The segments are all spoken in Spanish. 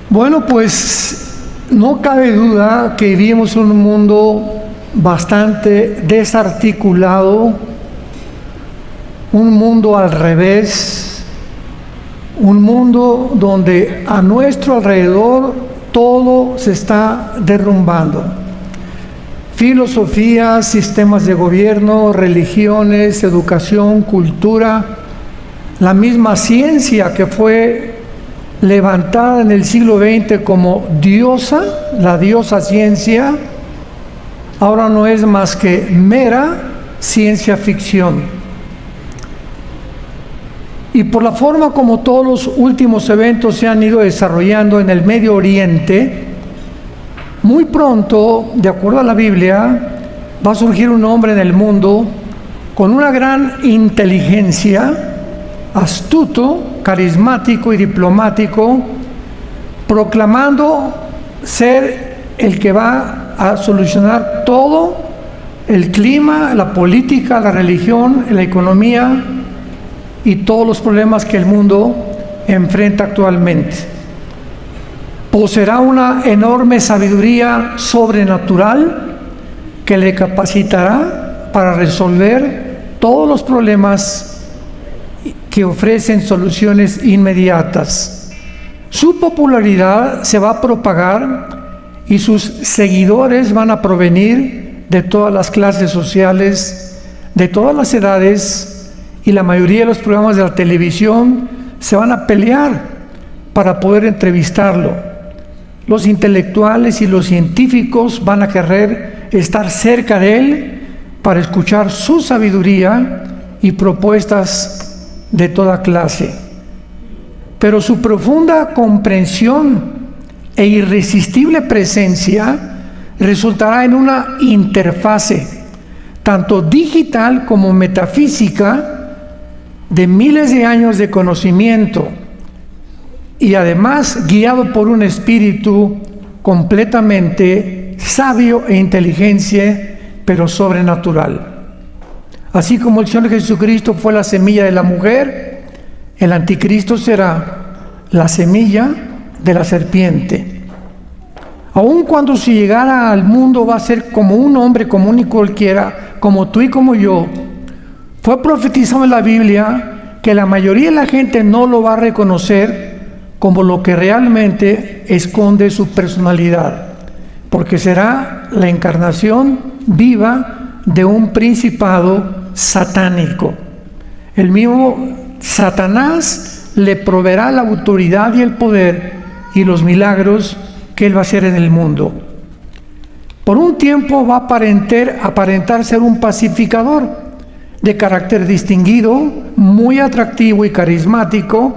Bueno, pues no cabe duda que vivimos en un mundo bastante desarticulado, un mundo al revés, un mundo donde a nuestro alrededor todo se está derrumbando. Filosofías, sistemas de gobierno, religiones, educación, cultura, la misma ciencia que fue levantada en el siglo XX como diosa, la diosa ciencia, ahora no es más que mera ciencia ficción. Y por la forma como todos los últimos eventos se han ido desarrollando en el Medio Oriente, muy pronto, de acuerdo a la Biblia, va a surgir un hombre en el mundo con una gran inteligencia, astuto, carismático y diplomático, proclamando ser el que va a solucionar todo, el clima, la política, la religión, la economía y todos los problemas que el mundo enfrenta actualmente. Poseerá una enorme sabiduría sobrenatural que le capacitará para resolver todos los problemas que ofrecen soluciones inmediatas. Su popularidad se va a propagar y sus seguidores van a provenir de todas las clases sociales, de todas las edades, y la mayoría de los programas de la televisión se van a pelear para poder entrevistarlo. Los intelectuales y los científicos van a querer estar cerca de él para escuchar su sabiduría y propuestas de toda clase. Pero su profunda comprensión e irresistible presencia resultará en una interfase, tanto digital como metafísica, de miles de años de conocimiento, y además guiado por un espíritu completamente sabio e inteligencia, pero sobrenatural. Así como el Señor Jesucristo fue la semilla de la mujer, el anticristo será la semilla de la serpiente. Aun cuando si llegara al mundo va a ser como un hombre común y cualquiera, como tú y como yo, fue profetizado en la Biblia que la mayoría de la gente no lo va a reconocer como lo que realmente esconde su personalidad, porque será la encarnación viva de un principado satánico. El mismo Satanás le proveerá la autoridad y el poder y los milagros que él va a hacer en el mundo. Por un tiempo va a aparentar ser un pacificador de carácter distinguido, muy atractivo y carismático,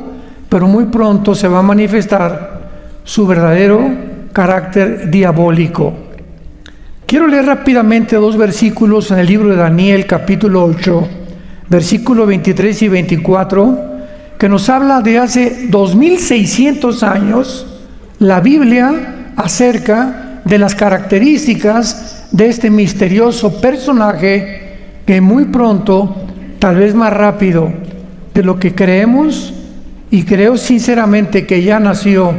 pero muy pronto se va a manifestar su verdadero carácter diabólico. Quiero leer rápidamente dos versículos en el libro de Daniel, capítulo 8, versículos 23 y 24, que nos habla de hace 2600 años la Biblia acerca de las características de este misterioso personaje que muy pronto, tal vez más rápido de lo que creemos, y creo sinceramente que ya nació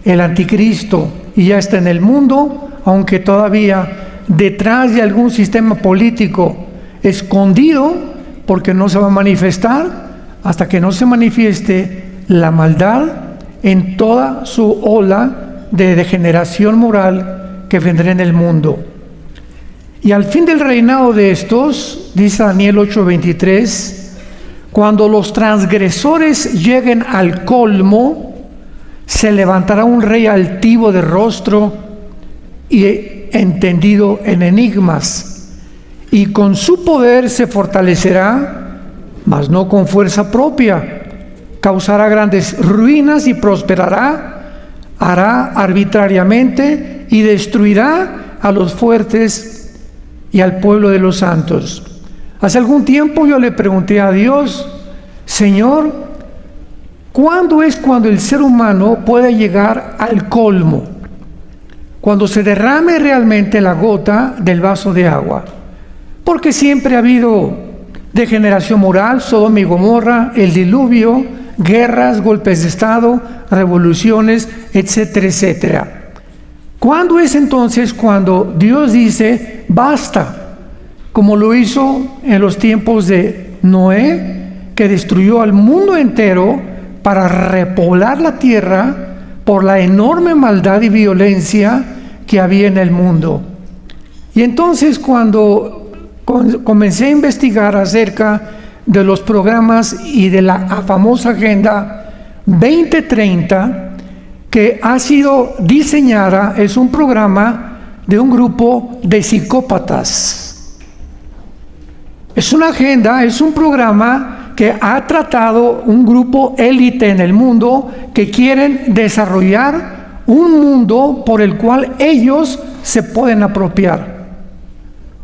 el anticristo y ya está en el mundo, aunque todavía detrás de algún sistema político escondido, porque no se va a manifestar hasta que no se manifieste la maldad en toda su ola de degeneración moral que vendrá en el mundo. Y al fin del reinado de estos, dice Daniel 8:23, cuando los transgresores lleguen al colmo, se levantará un rey altivo de rostro y entendido en enigmas, y con su poder se fortalecerá, mas no con fuerza propia. Causará grandes ruinas y prosperará, hará arbitrariamente y destruirá a los fuertes y al pueblo de los santos. Hace algún tiempo yo le pregunté a Dios: Señor, ¿cuándo es cuando el ser humano puede llegar al colmo? Cuando se derrame realmente la gota del vaso de agua. Porque siempre ha habido degeneración moral, Sodoma y Gomorra, el diluvio, guerras, golpes de Estado, revoluciones, etcétera, etcétera. ¿Cuándo es entonces cuando Dios dice basta? Como lo hizo en los tiempos de Noé, que destruyó al mundo entero para repoblar la tierra por la enorme maldad y violencia que había en el mundo. Y entonces cuando comencé a investigar acerca de los programas y de la famosa Agenda 2030, que ha sido diseñada, es un programa de un grupo de psicópatas. Es una agenda, es un programa que ha tratado un grupo élite en el mundo que quieren desarrollar un mundo por el cual ellos se pueden apropiar.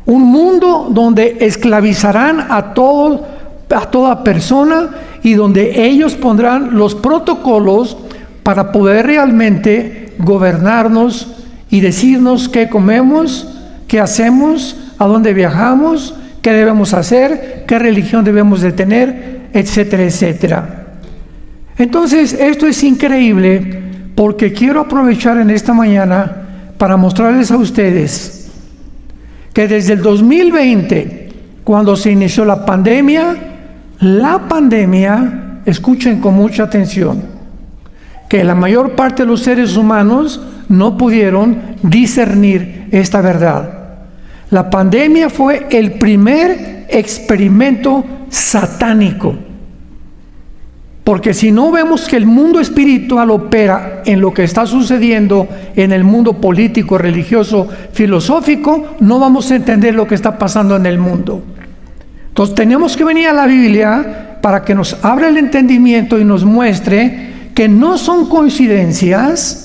Un mundo donde esclavizarán a toda persona y donde ellos pondrán los protocolos para poder realmente gobernarnos y decirnos qué comemos, qué hacemos, a dónde viajamos, qué debemos hacer, qué religión debemos de tener, etcétera, etcétera. Entonces, esto es increíble porque quiero aprovechar en esta mañana para mostrarles a ustedes que desde el 2020, cuando se inició la pandemia, escuchen con mucha atención, que la mayor parte de los seres humanos no pudieron discernir esta verdad. La pandemia fue el primer experimento satánico, porque si no vemos que el mundo espiritual opera en lo que está sucediendo en el mundo político, religioso, filosófico, no vamos a entender lo que está pasando en el mundo. Entonces tenemos que venir a la Biblia para que nos abra el entendimiento y nos muestre que no son coincidencias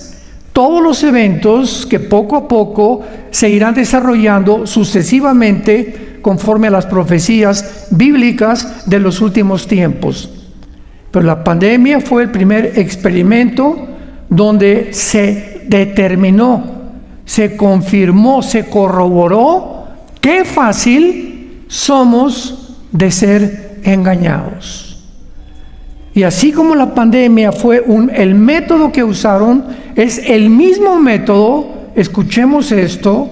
todos los eventos que poco a poco se irán desarrollando sucesivamente conforme a las profecías bíblicas de los últimos tiempos. Pero la pandemia fue el primer experimento donde se determinó, se confirmó, se corroboró qué fácil somos de ser engañados. Y así como la pandemia fue el método que usaron, es el mismo método, escuchemos esto,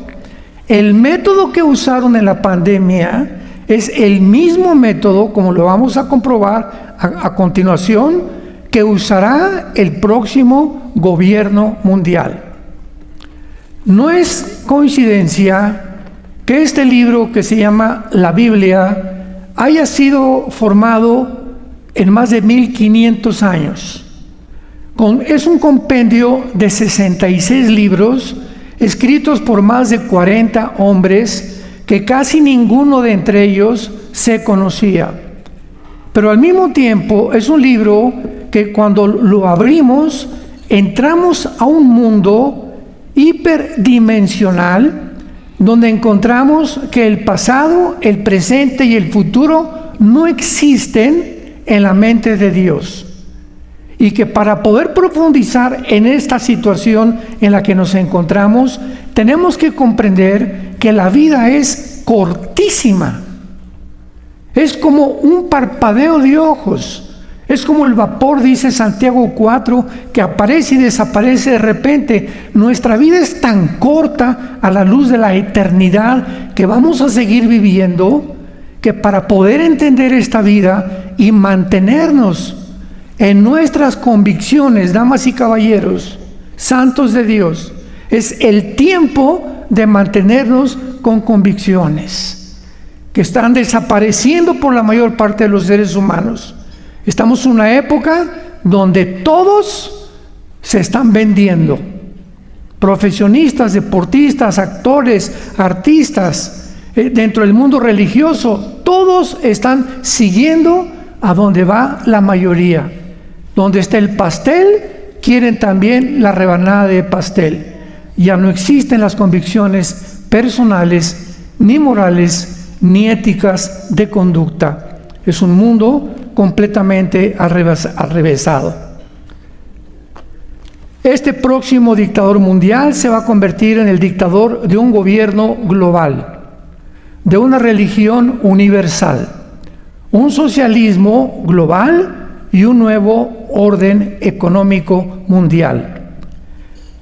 el método que usaron en la pandemia es el mismo método, como lo vamos a comprobar a continuación, que usará el próximo gobierno mundial. No es coincidencia que este libro que se llama la Biblia haya sido formado en más de 1500 años. Es un compendio de 66 libros escritos por más de 40 hombres que casi ninguno de entre ellos se conocía. Pero al mismo tiempo es un libro que cuando lo abrimos entramos a un mundo hiperdimensional donde encontramos que el pasado, el presente y el futuro no existen en la mente de Dios, y que para poder profundizar en esta situación en la que nos encontramos, tenemos que comprender que la vida es cortísima, es como un parpadeo de ojos, es como el vapor, dice Santiago 4, que aparece y desaparece de repente. Nuestra vida es tan corta a la luz de la eternidad que vamos a seguir viviendo, que para poder entender esta vida y mantenernos en nuestras convicciones, damas y caballeros, santos de Dios, es el tiempo de mantenernos con convicciones que están desapareciendo por la mayor parte de los seres humanos. Estamos en una época donde todos se están vendiendo. Profesionistas, deportistas, actores, artistas, dentro del mundo religioso, todos están siguiendo a donde va la mayoría. Donde está el pastel, quieren también la rebanada de pastel. Ya no existen las convicciones personales, ni morales, ni éticas de conducta. Es un mundo completamente arrevesado. Este próximo dictador mundial se va a convertir en el dictador de un gobierno global, de una religión universal, un socialismo global y un nuevo orden económico mundial.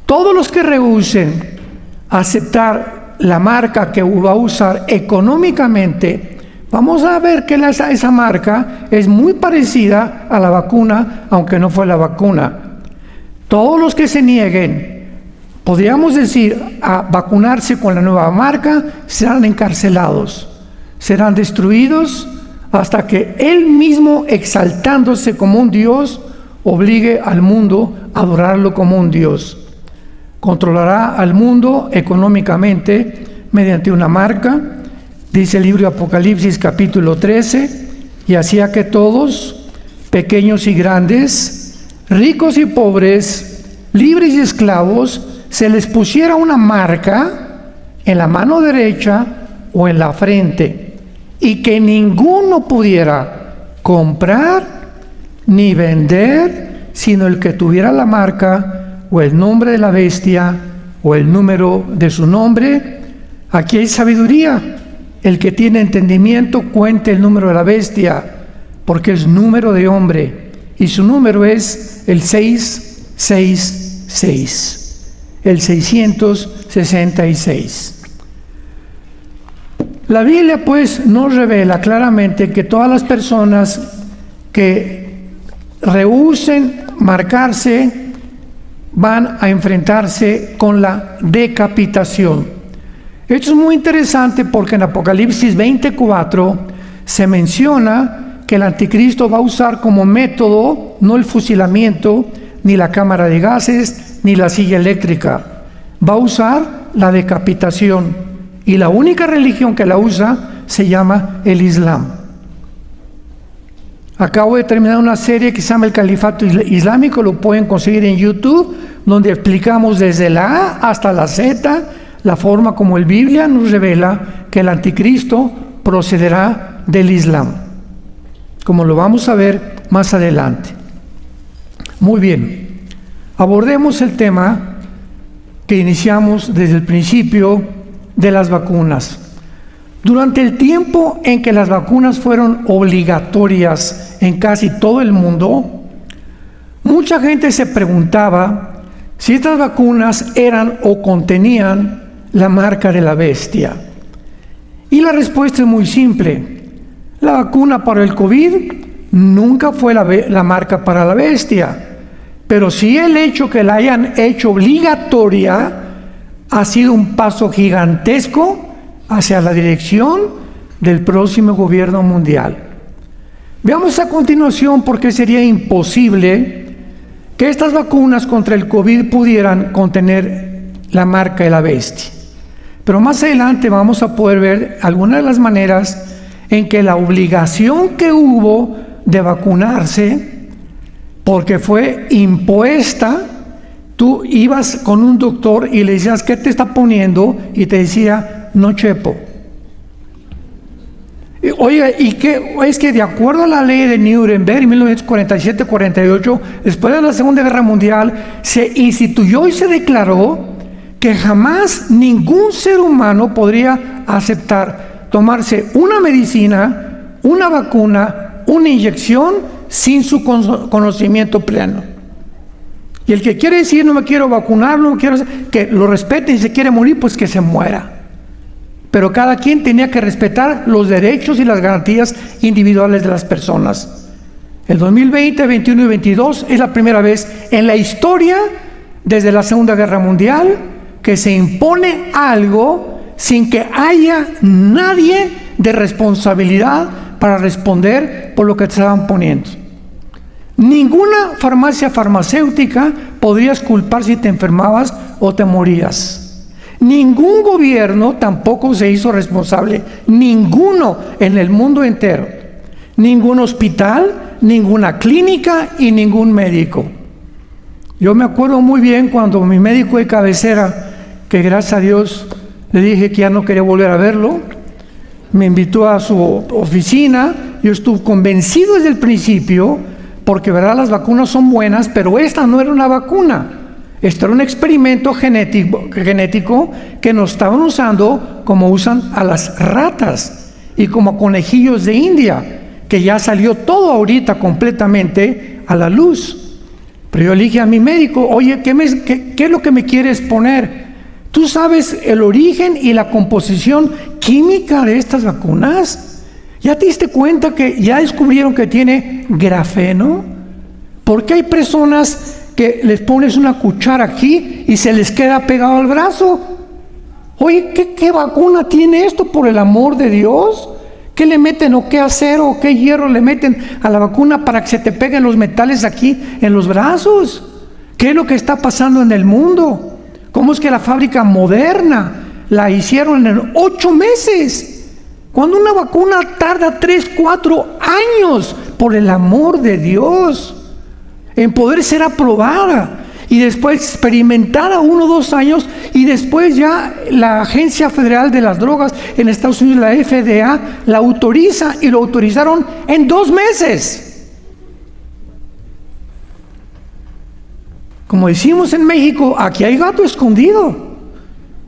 Todos los que rehúsen aceptar la marca que va a usar económicamente, vamos a ver que esa marca es muy parecida a la vacuna, aunque no fue la vacuna. Todos los que se nieguen, podríamos decir, a vacunarse con la nueva marca, serán encarcelados, serán destruidos, hasta que Él mismo, exaltándose como un Dios, obligue al mundo a adorarlo como un Dios. Controlará al mundo económicamente mediante una marca, dice el libro de Apocalipsis capítulo 13, y hacía que todos, pequeños y grandes, ricos y pobres, libres y esclavos, se les pusiera una marca en la mano derecha o en la frente, y que ninguno pudiera comprar ni vender, sino el que tuviera la marca o el nombre de la bestia o el número de su nombre. Aquí hay sabiduría. El que tiene entendimiento cuente el número de la bestia, porque es número de hombre, y su número es el 666, el 666. La Biblia pues nos revela claramente que todas las personas que rehúsen marcarse van a enfrentarse con la decapitación. Esto es muy interesante porque en Apocalipsis 24 se menciona que el anticristo va a usar como método no el fusilamiento, ni la cámara de gases, ni la silla eléctrica. Va a usar la decapitación. Y la única religión que la usa se llama el Islam. Acabo de terminar una serie que se llama El Califato Islámico, lo pueden conseguir en YouTube, donde explicamos desde la A hasta la Z la forma como el Biblia nos revela que el anticristo procederá del Islam, como lo vamos a ver más adelante. Muy bien, abordemos el tema que iniciamos desde el principio de las vacunas. Durante el tiempo en que las vacunas fueron obligatorias en casi todo el mundo, mucha gente se preguntaba si estas vacunas eran o contenían la marca de la bestia. Y la respuesta es muy simple. La vacuna para el COVID nunca fue la marca para la bestia, pero sí el hecho que la hayan hecho obligatoria ha sido un paso gigantesco hacia la dirección del próximo gobierno mundial. Veamos a continuación por qué sería imposible que estas vacunas contra el COVID pudieran contener la marca de la bestia. Pero más adelante vamos a poder ver algunas de las maneras en que la obligación que hubo de vacunarse, porque fue impuesta. Tú ibas con un doctor y le decías, ¿qué te está poniendo? Y te decía, no chepo. Oiga, ¿y qué? Es que de acuerdo a la ley de Nuremberg en 1947-48, después de la Segunda Guerra Mundial, se instituyó y se declaró que jamás ningún ser humano podría aceptar tomarse una medicina, una vacuna, una inyección sin su conocimiento pleno. Y el que quiere decir, no me quiero vacunar, no quiero hacer, que lo respete, y si quiere morir, pues que se muera. Pero cada quien tenía que respetar los derechos y las garantías individuales de las personas. El 2020, 21 y 22 es la primera vez en la historia, desde la Segunda Guerra Mundial, que se impone algo sin que haya nadie de responsabilidad para responder por lo que te estaban poniendo. Ninguna farmacia farmacéutica podrías culpar si te enfermabas o te morías. Ningún gobierno tampoco se hizo responsable, ninguno en el mundo entero. Ningún hospital, ninguna clínica y ningún médico. Yo me acuerdo muy bien cuando mi médico de cabecera, que gracias a Dios le dije que ya no quería volver a verlo, me invitó a su oficina. Yo estuve convencido desde el principio, porque verdad las vacunas son buenas, pero esta no era una vacuna, esto era un experimento genético que nos estaban usando como usan a las ratas y como conejillos de India. que ya salió todo ahorita completamente a la luz. Pero yo le dije a mi médico, oye, ¿qué es lo que me quieres poner? ¿Tú sabes el origen y la composición química de estas vacunas? ¿Ya te diste cuenta que ya descubrieron que tiene grafeno? ¿Por qué hay personas que les pones una cuchara aquí y se les queda pegado al brazo? Oye, ¿qué vacuna tiene esto, por el amor de Dios? ¿Qué le meten o qué acero o qué hierro le meten a la vacuna para que se te peguen los metales aquí en los brazos? ¿Qué es lo que está pasando en el mundo? ¿Cómo es que la fábrica Moderna la hicieron en 8 meses? Cuando una vacuna tarda 3, 4 años, por el amor de Dios, en poder ser aprobada y después experimentada 1 o 2 años, y después ya la Agencia Federal de las Drogas en Estados Unidos, la FDA, la autoriza, y lo autorizaron en 2 meses. Como decimos en México, aquí hay gato escondido.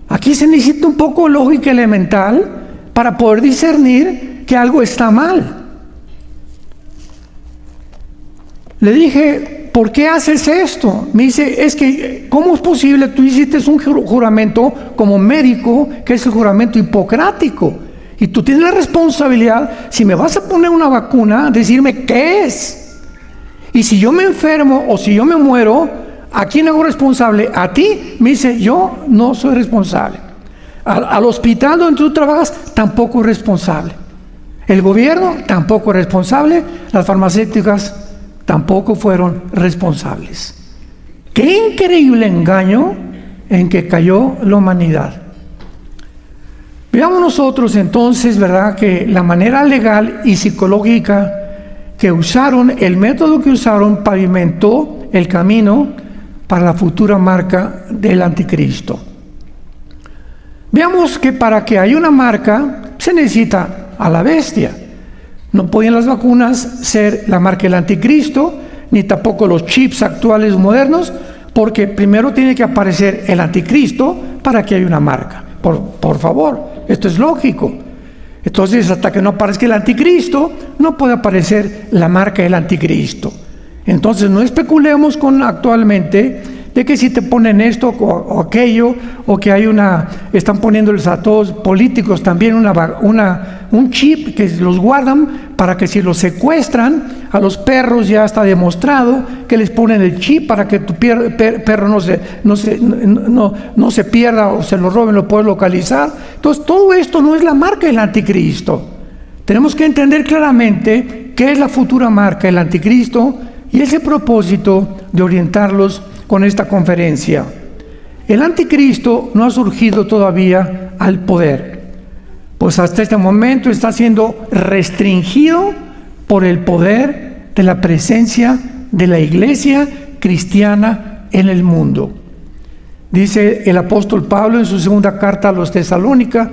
Aquí se necesita un poco de lógica elemental para poder discernir que algo está mal. Le dije, ¿por qué haces esto? Me dice, es que, ¿cómo es posible? Tú hiciste un juramento como médico, que es el juramento hipocrático. Y tú tienes la responsabilidad, si me vas a poner una vacuna, decirme qué es. Y si yo me enfermo o si yo me muero, ¿a quién hago responsable? ¿A ti? Me dice, yo no soy responsable. Al hospital donde tú trabajas, tampoco es responsable. El gobierno tampoco es responsable. Las farmacéuticas tampoco fueron responsables. ¡Qué increíble engaño en que cayó la humanidad! Veamos nosotros entonces, ¿verdad?, que la manera legal y psicológica que usaron, el método que usaron, pavimentó el camino para la futura marca del anticristo. Veamos que para que haya una marca se necesita a la bestia. No pueden las vacunas ser la marca del anticristo, ni tampoco los chips actuales modernos, porque primero tiene que aparecer el anticristo para que haya una marca. Por favor, esto es lógico. Entonces, hasta que no aparezca el anticristo, no puede aparecer la marca del anticristo. Entonces, no especulemos con actualmente de que si te ponen esto o aquello, o que hay están poniéndoles a todos políticos también un chip que los guardan para que si los secuestran, a los perros ya está demostrado que les ponen el chip para que tu perro no se pierda o se lo roben, lo puedes localizar. Entonces, todo esto no es la marca del anticristo. Tenemos que entender claramente qué es la futura marca del anticristo, y ese propósito de orientarlos con esta conferencia. El anticristo no ha surgido todavía al poder, pues hasta este momento está siendo restringido por el poder de la presencia de la iglesia cristiana en el mundo. Dice el apóstol Pablo en su segunda carta a los Tesalónicas,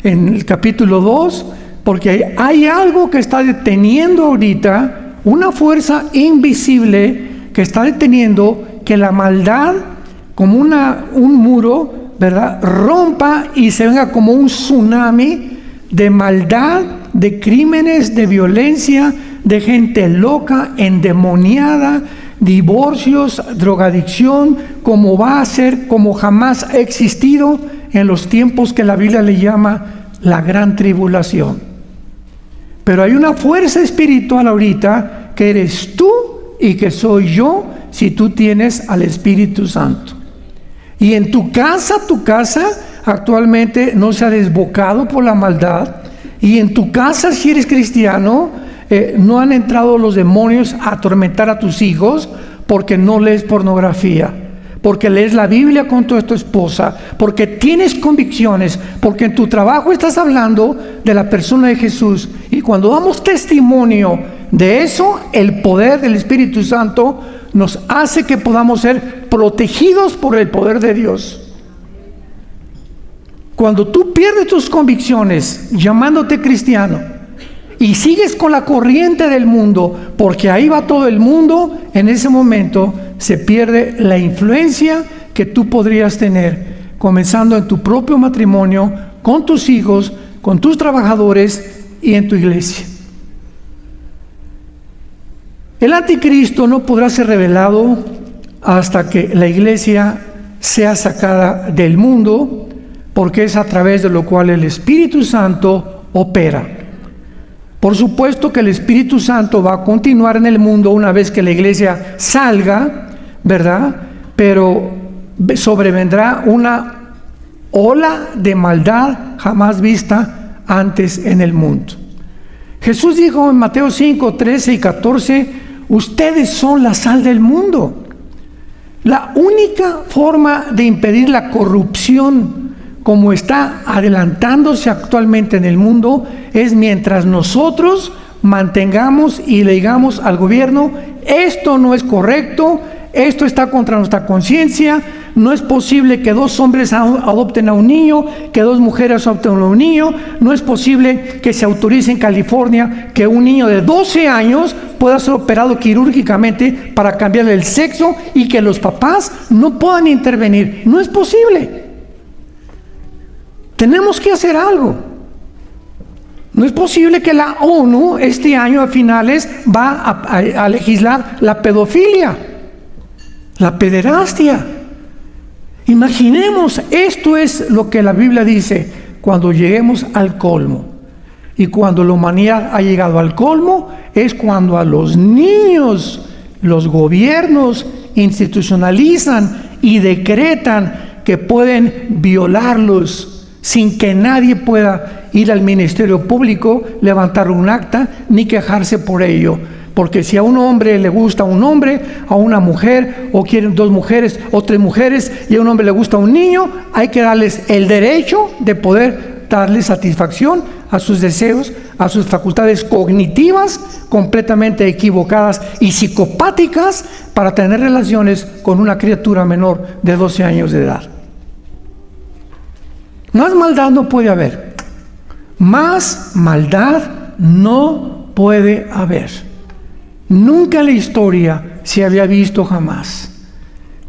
en el capítulo 2, porque hay algo que está deteniendo ahorita, una fuerza invisible que está deteniendo que la maldad, como un muro, ¿verdad?, rompa y se venga como un tsunami de maldad, de crímenes, de violencia, de gente loca, endemoniada, divorcios, drogadicción, como va a ser, como jamás ha existido en los tiempos que la Biblia le llama la gran tribulación. Pero hay una fuerza espiritual ahorita que eres tú y que soy yo, si tú tienes al Espíritu Santo. Y en tu casa actualmente no se ha desbocado por la maldad. Y en tu casa, si eres cristiano, no han entrado los demonios a atormentar a tus hijos porque no lees pornografía, porque lees la Biblia con tu esposa, porque tienes convicciones, porque en tu trabajo estás hablando de la persona de Jesús. Y cuando damos testimonio de eso, el poder del Espíritu Santo nos hace que podamos ser protegidos por el poder de Dios. Cuando tú pierdes tus convicciones llamándote cristiano y sigues con la corriente del mundo, porque ahí va todo el mundo, en ese momento se pierde la influencia que tú podrías tener, comenzando en tu propio matrimonio, con tus hijos, con tus trabajadores y en tu iglesia. El anticristo no podrá ser revelado hasta que la iglesia sea sacada del mundo, porque es a través de lo cual el Espíritu Santo opera. Por supuesto que el Espíritu Santo va a continuar en el mundo una vez que la iglesia salga, ¿verdad? Pero sobrevendrá una ola de maldad jamás vista antes en el mundo. Jesús dijo en Mateo 5, 13 y 14, ustedes son la sal del mundo. La única forma de impedir la corrupción, como está adelantándose actualmente en el mundo, es mientras nosotros mantengamos y le digamos al gobierno, esto no es correcto, esto está contra nuestra conciencia, no es posible que 2 hombres adopten a un niño, que 2 mujeres adopten a un niño, no es posible que se autorice en California que un niño de 12 años pueda ser operado quirúrgicamente para cambiarle el sexo y que los papás no puedan intervenir. No es posible. Tenemos que hacer algo. No es posible que la ONU este año a finales va a legislar la pedofilia, la pederastia. Imaginemos, esto es lo que la Biblia dice cuando lleguemos al colmo. Y cuando la humanidad ha llegado al colmo, es cuando a los niños los gobiernos institucionalizan y decretan que pueden violarlos sin que nadie pueda ir al Ministerio Público, levantar un acta, ni quejarse por ello. Porque si a un hombre le gusta un hombre, a una mujer, o quieren 2 mujeres o 3 mujeres, y a un hombre le gusta un niño, hay que darles el derecho de poder darle satisfacción a sus deseos, a sus facultades cognitivas completamente equivocadas y psicopáticas para tener relaciones con una criatura menor de 12 años de edad. Más maldad no puede haber. Más maldad no puede haber. Nunca en la historia se había visto jamás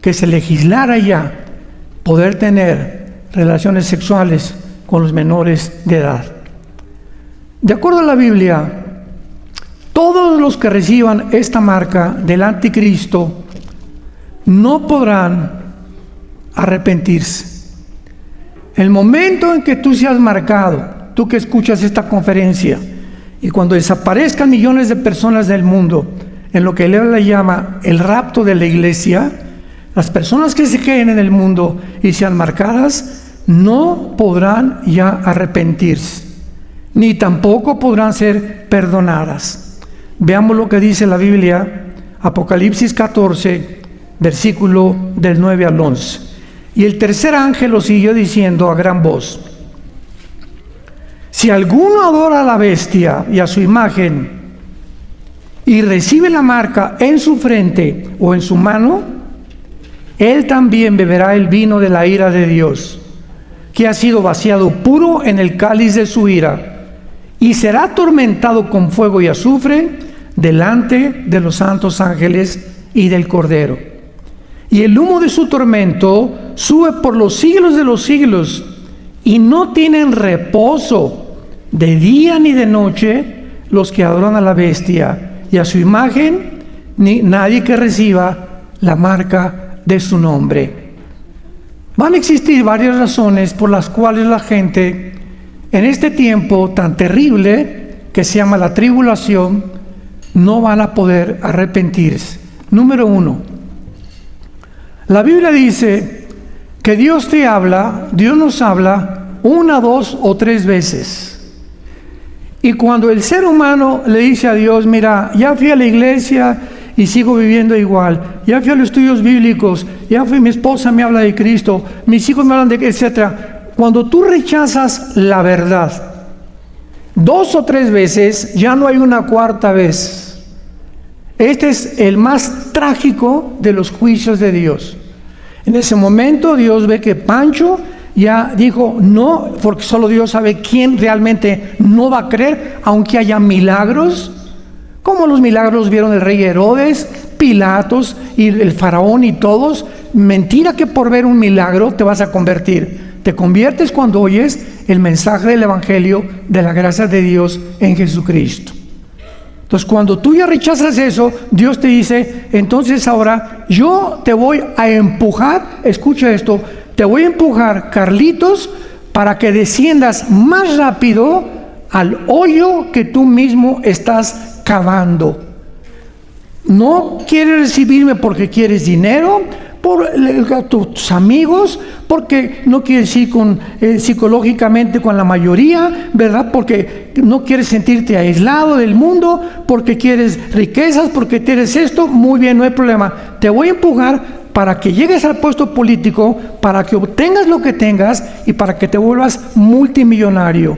que se legislara ya poder tener relaciones sexuales con los menores de edad. De acuerdo a la Biblia, todos los que reciban esta marca del anticristo no podrán arrepentirse. El momento en que tú seas marcado, tú que escuchas esta conferencia, y cuando desaparezcan millones de personas del mundo, en lo que él le llama el rapto de la iglesia, las personas que se queden en el mundo y sean marcadas, no podrán ya arrepentirse, ni tampoco podrán ser perdonadas. Veamos lo que dice la Biblia, Apocalipsis 14, versículo del 9 al 11. Y el tercer ángel lo siguió diciendo a gran voz: si alguno adora a la bestia y a su imagen y recibe la marca en su frente o en su mano, él también beberá el vino de la ira de Dios, que ha sido vaciado puro en el cáliz de su ira, y será atormentado con fuego y azufre delante de los santos ángeles y del Cordero. Y el humo de su tormento sube por los siglos de los siglos, y no tienen reposo de día ni de noche los que adoran a la bestia y a su imagen, ni nadie que reciba la marca de su nombre. Van a existir varias razones por las cuales la gente en este tiempo tan terrible que se llama la tribulación no van a poder arrepentirse. Número 1, la Biblia dice que Dios nos habla 1, 2 o 3 veces. Y cuando el ser humano le dice a Dios, mira, ya fui a la iglesia y sigo viviendo igual, ya fui a los estudios bíblicos, ya fui, mi esposa me habla de Cristo, mis hijos me hablan de, etcétera. Cuando tú rechazas la verdad 2 o 3 veces, ya no hay una cuarta vez. Este es el más trágico de los juicios de Dios. En ese momento Dios ve que Pancho ya dijo no, porque solo Dios sabe quién realmente no va a creer, aunque haya milagros, como los milagros vieron el rey Herodes, Pilatos y el faraón y todos. Mentira que por ver un milagro te vas a convertir. Te conviertes cuando oyes el mensaje del Evangelio de la gracia de Dios en Jesucristo. Entonces, cuando tú ya rechazas eso, Dios te dice, entonces ahora yo te voy a empujar, escucha esto, te voy a empujar, Carlitos, para que desciendas más rápido al hoyo que tú mismo estás cavando. No quieres recibirme porque quieres dinero, por tus amigos, porque no quieres ir psicológicamente con la mayoría, ¿verdad? Porque no quieres sentirte aislado del mundo, porque quieres riquezas, porque quieres esto. Muy bien, no hay problema. Te voy a empujar para que llegues al puesto político, para que obtengas lo que tengas y para que te vuelvas multimillonario.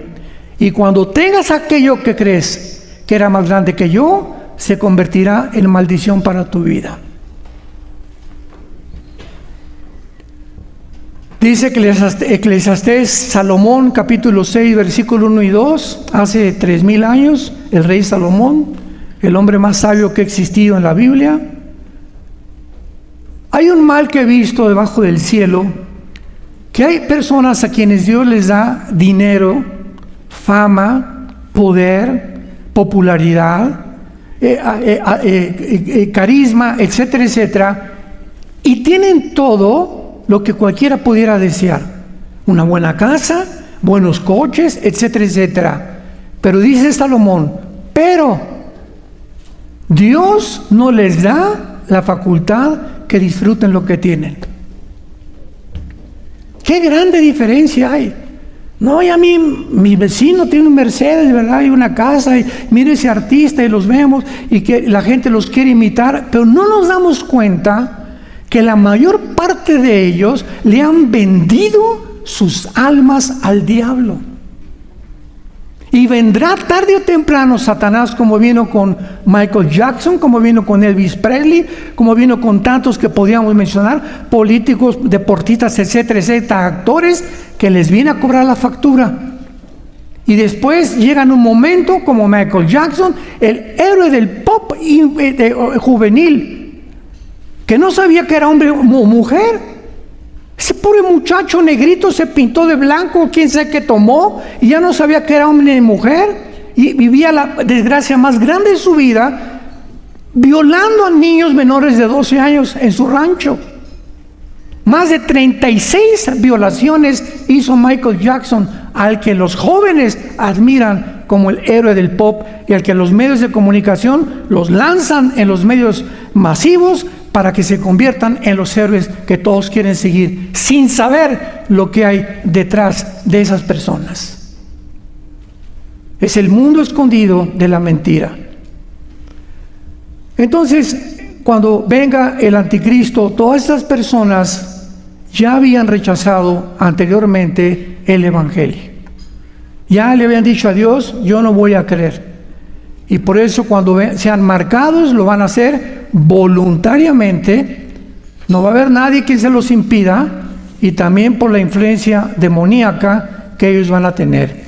Y cuando tengas aquello que crees que era más grande que yo, se convertirá en maldición para tu vida. Dice Eclesiastés, Salomón, capítulo 6, versículo 1 y 2, hace 3000 años, el rey Salomón, el hombre más sabio que ha existido en la Biblia. Hay un mal que he visto debajo del cielo, que hay personas a quienes Dios les da dinero, fama, poder, popularidad, carisma, etcétera, etcétera, y tienen todo lo que cualquiera pudiera desear, una buena casa, buenos coches, etcétera, etcétera. Pero dice Salomón, pero Dios no les da la facultad que disfruten lo que tienen. ¡Qué grande diferencia hay! No, y a mí, mi vecino tiene un Mercedes, ¿verdad? Y una casa, y mire ese artista, y los vemos, y que la gente los quiere imitar, pero no nos damos cuenta que la mayor parte de ellos le han vendido sus almas al diablo. Y vendrá tarde o temprano Satanás, como vino con Michael Jackson, como vino con Elvis Presley, como vino con tantos que podíamos mencionar, políticos, deportistas, etcétera, etcétera, actores, que les viene a cobrar la factura. Y después llega un momento como Michael Jackson, el héroe del pop juvenil, que no sabía que era hombre o mujer. Ese pobre muchacho negrito se pintó de blanco, quién sabe qué tomó, y ya no sabía que era hombre ni mujer, y vivía la desgracia más grande de su vida, violando a niños menores de 12 años en su rancho. Más de 36 violaciones hizo Michael Jackson, al que los jóvenes admiran como el héroe del pop, y al que los medios de comunicación los lanzan en los medios masivos para que se conviertan en los héroes que todos quieren seguir, sin saber lo que hay detrás de esas personas. Es el mundo escondido de la mentira. Entonces, cuando venga el anticristo, todas estas personas ya habían rechazado anteriormente el evangelio. Ya le habían dicho a Dios, yo no voy a creer. Y por eso cuando sean marcados, lo van a hacer voluntariamente. No va a haber nadie que se los impida, y también por la influencia demoníaca que ellos van a tener.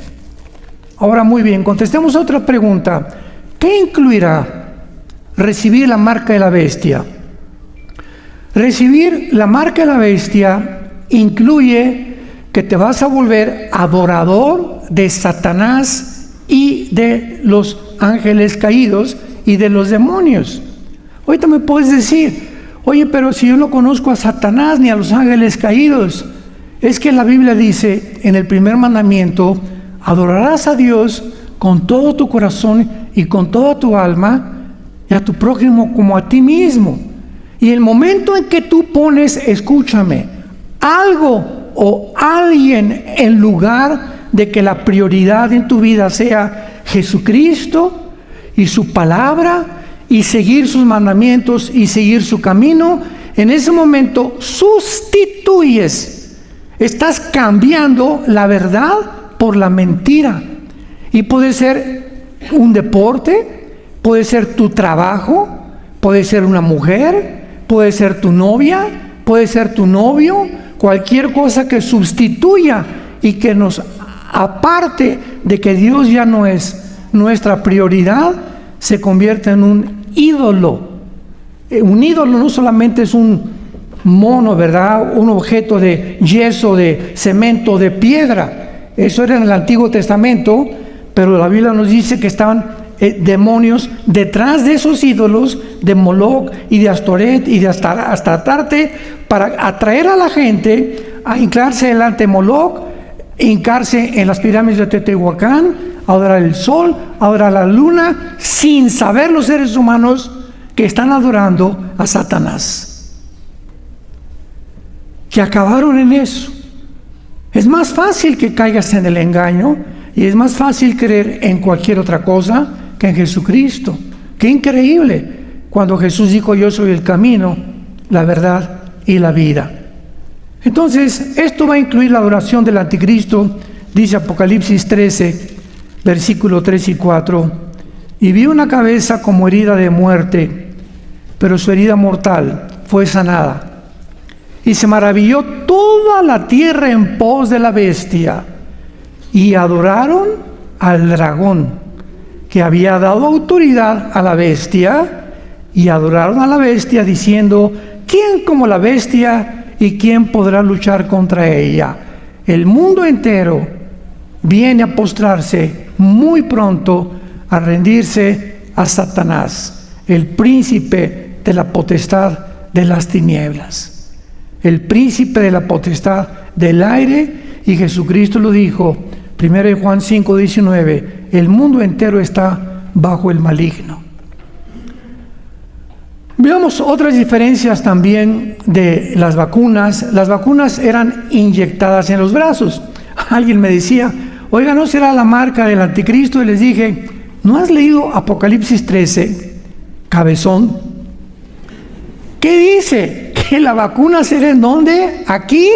Ahora, muy bien, contestemos otra pregunta. ¿Qué incluirá recibir la marca de la bestia? Recibir la marca de la bestia incluye que te vas a volver adorador de Satanás y de los ángeles caídos y de los demonios. Ahorita me puedes decir, oye, pero si yo no conozco a Satanás ni a los ángeles caídos. Es que la Biblia dice en el primer mandamiento, adorarás a Dios con todo tu corazón y con toda tu alma, y a tu prójimo como a ti mismo. Y el momento en que tú pones, escúchame, algo o alguien en lugar de que la prioridad en tu vida sea Jesucristo y su palabra y seguir sus mandamientos y seguir su camino, en ese momento sustituyes, estás cambiando la verdad por la mentira. Y puede ser un deporte, puede ser tu trabajo, puede ser una mujer, puede ser tu novia, puede ser tu novio, cualquier cosa que sustituya y que nos aparte de que Dios ya no es nuestra prioridad, se convierte en un ídolo. Un ídolo no solamente es un mono, ¿verdad? Un objeto de yeso, de cemento, de piedra. Eso era en el Antiguo Testamento, pero la Biblia nos dice que estaban demonios detrás de esos ídolos de Moloch y de Astoret y de Astarte, para atraer a la gente a hincarse delante de Moloch, hincarse en las pirámides de Teotihuacán, a adorar el sol, a adorar la luna, sin saber los seres humanos que están adorando a Satanás, que acabaron en eso. Es más fácil que caigas en el engaño y es más fácil creer en cualquier otra cosa que en Jesucristo. ¡Qué increíble! Cuando Jesús dijo: yo soy el camino, la verdad y la vida. Entonces, esto va a incluir la adoración del anticristo. Dice Apocalipsis 13, versículo 3 y 4: y vi una cabeza como herida de muerte, pero su herida mortal fue sanada. Y se maravilló toda la tierra en pos de la bestia, y adoraron al dragón, que había dado autoridad a la bestia, y adoraron a la bestia diciendo: ¿quién como la bestia y quién podrá luchar contra ella? El mundo entero viene a postrarse muy pronto, a rendirse a Satanás, el príncipe de la potestad de las tinieblas, el príncipe de la potestad del aire. Y Jesucristo lo dijo, 1 Juan 5:19, el mundo entero está bajo el maligno. Veamos otras diferencias también de las vacunas. Las vacunas eran inyectadas en los brazos. Alguien me decía: oiga, ¿no será la marca del anticristo? Y les dije: ¿no has leído Apocalipsis 13, cabezón? ¿Qué dice? ¿Que la vacuna será en dónde? ¿Aquí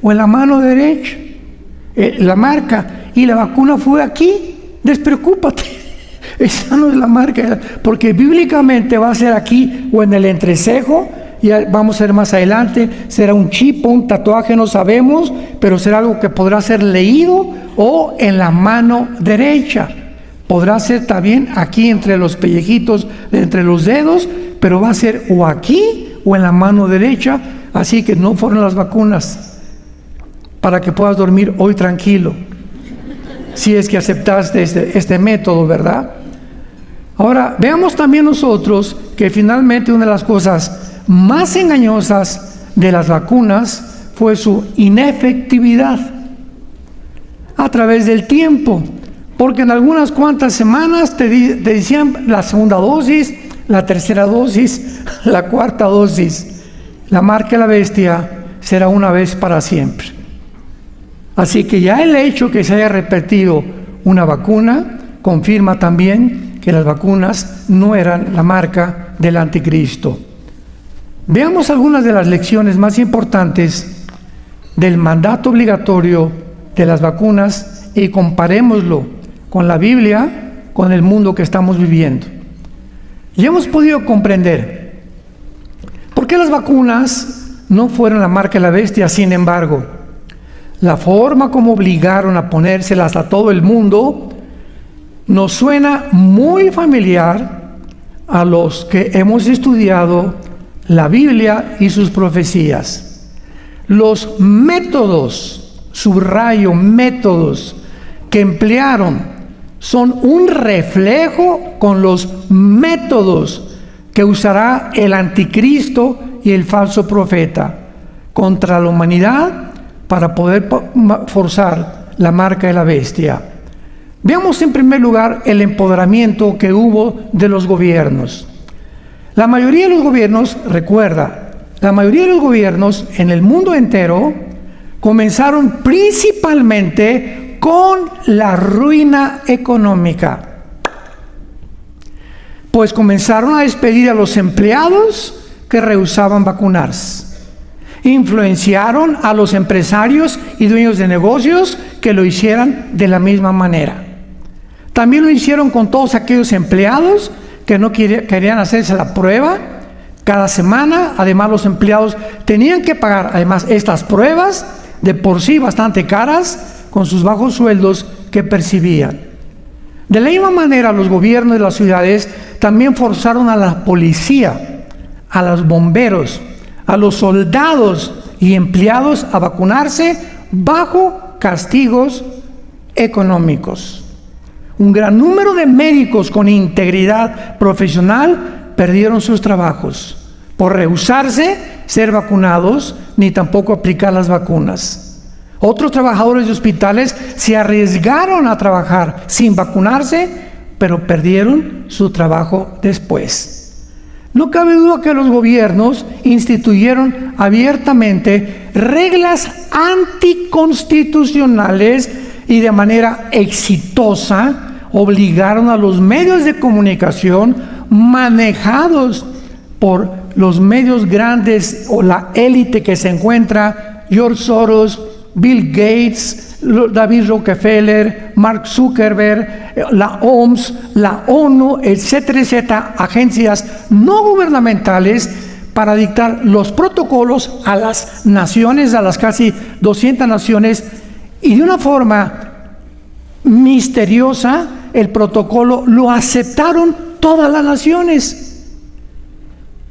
o en la mano derecha? La marca. Y la vacuna fue aquí. Despreocúpate. Esa no es la marca, porque bíblicamente va a ser aquí o en el entrecejo. Ya vamos a ver más adelante, será un chip o un tatuaje, no sabemos, pero será algo que podrá ser leído, o en la mano derecha. Podrá ser también aquí entre los pellejitos, entre los dedos, pero va a ser o aquí o en la mano derecha. Así que no fueron las vacunas, para que puedas dormir hoy tranquilo, si es que aceptaste este método, ¿verdad? Ahora, veamos también nosotros que finalmente una de las cosas más engañosas de las vacunas fue su inefectividad a través del tiempo, porque en algunas cuantas semanas te decían la segunda dosis, la tercera dosis, la cuarta dosis. La marca de la bestia será una vez para siempre. Así que ya el hecho que se haya repetido una vacuna confirma también que las vacunas no eran la marca del anticristo. Veamos algunas de las lecciones más importantes del mandato obligatorio de las vacunas y comparémoslo con la Biblia, con el mundo que estamos viviendo. Y hemos podido comprender por qué las vacunas no fueron la marca de la bestia. Sin embargo, la forma como obligaron a ponérselas a todo el mundo nos suena muy familiar a los que hemos estudiado la Biblia y sus profecías. Los métodos, subrayo, métodos que emplearon son un reflejo con los métodos que usará el anticristo y el falso profeta contra la humanidad para poder forzar la marca de la bestia. Veamos en primer lugar el empoderamiento que hubo de los gobiernos. La mayoría de los gobiernos, recuerda, la mayoría de los gobiernos en el mundo entero comenzaron principalmente con la ruina económica, pues comenzaron a despedir a los empleados que rehusaban vacunarse. Influenciaron a los empresarios y dueños de negocios que lo hicieran de la misma manera. También lo hicieron con todos aquellos empleados que no querían hacerse la prueba cada semana. Además, los empleados tenían que pagar además estas pruebas, de por sí bastante caras, con sus bajos sueldos que percibían. De la misma manera, los gobiernos de las ciudades también forzaron a la policía, a los bomberos, a los soldados y empleados a vacunarse bajo castigos económicos. Un gran número de médicos con integridad profesional perdieron sus trabajos por rehusarse ser vacunados ni tampoco aplicar las vacunas. Otros trabajadores de hospitales se arriesgaron a trabajar sin vacunarse, pero perdieron su trabajo después. No cabe duda que los gobiernos instituyeron abiertamente reglas anticonstitucionales y de manera exitosa obligaron a los medios de comunicación manejados por los medios grandes o la élite que se encuentra, George Soros, Bill Gates, David Rockefeller, Mark Zuckerberg, la OMS, la ONU, etcétera, etcétera, agencias no gubernamentales para dictar los protocolos a las naciones, a las casi 200 naciones, y de una forma misteriosa el protocolo lo aceptaron todas las naciones.